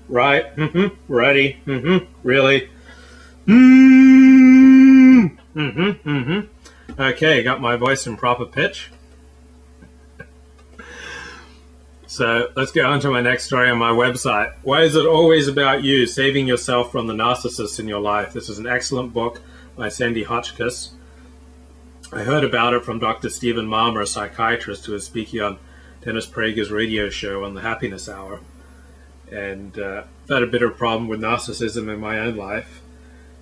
Right. Ready. Really. Okay, got my voice in proper pitch. So let's get on to my next story on my website. Why is it always about you? Saving yourself from the narcissists in your life. This is an excellent book by Sandy Hotchkiss. I heard about it from Dr. Stephen Malmer, a psychiatrist who was speaking on Dennis Prager's radio show on the Happiness Hour. And I've had a bit of a problem with narcissism in my own life.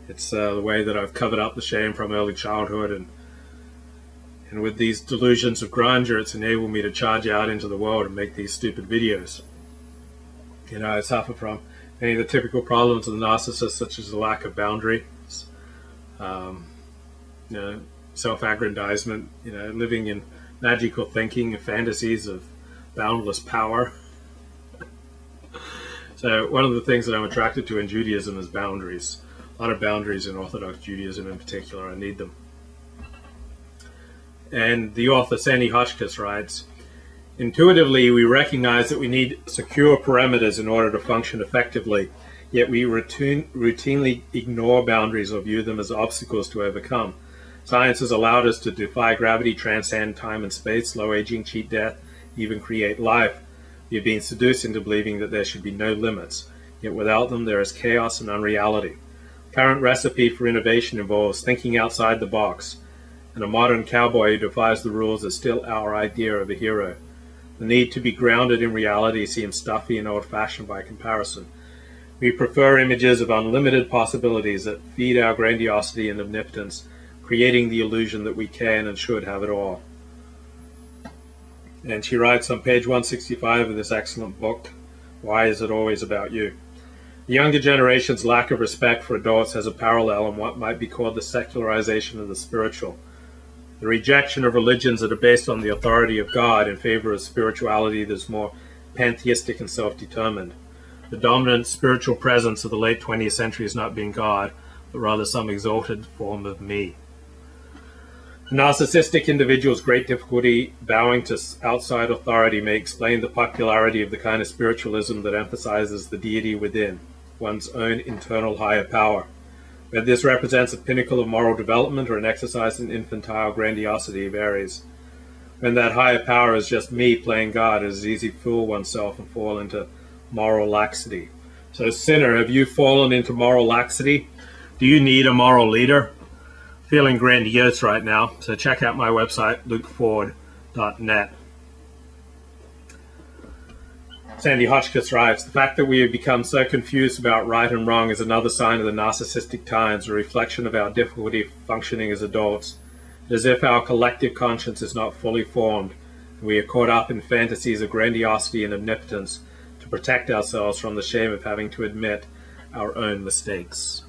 It's the way that I've covered up the shame from early childhood, and with these delusions of grandeur, it's enabled me to charge out into the world and make these stupid videos. You know, I suffer from many of the typical problems of the narcissist, such as the lack of boundaries, you know, self-aggrandizement, you know, living in magical thinking and fantasies of boundless power. So one of the things that I'm attracted to in Judaism is boundaries. A lot of boundaries in Orthodox Judaism in particular. I need them. And the author Sandy Hotchkiss writes, intuitively, we recognize that we need secure parameters in order to function effectively, yet we routinely ignore boundaries or view them as obstacles to overcome. Science has allowed us to defy gravity, transcend time and space, slow aging, cheat death, even create life. We have been seduced into believing that there should be no limits, yet without them there is chaos and unreality. The current recipe for innovation involves thinking outside the box, and a modern cowboy who defies the rules is still our idea of a hero. The need to be grounded in reality seems stuffy and old-fashioned by comparison. We prefer images of unlimited possibilities that feed our grandiosity and omnipotence, creating the illusion that we can and should have it all. And she writes on page 165 of this excellent book, Why Is It Always About You? The younger generation's lack of respect for adults has a parallel in what might be called the secularization of the spiritual. The rejection of religions that are based on the authority of God in favor of spirituality that is more pantheistic and self-determined. The dominant spiritual presence of the late 20th century has not been God, but rather some exalted form of me. A narcissistic individual's great difficulty bowing to outside authority may explain the popularity of the kind of spiritualism that emphasizes the deity within, one's own internal higher power. Whether this represents a pinnacle of moral development or an exercise in infantile grandiosity varies. When that higher power is just me playing God, it is easy to fool oneself and fall into moral laxity. So, sinner, have you fallen into moral laxity? Do you need a moral leader? Feeling grandiose right now, so check out my website, lukeford.net. Sandy Hotchkiss writes, the fact that we have become so confused about right and wrong is another sign of the narcissistic times, a reflection of our difficulty functioning as adults. It is as if our collective conscience is not fully formed, and we are caught up in fantasies of grandiosity and omnipotence to protect ourselves from the shame of having to admit our own mistakes.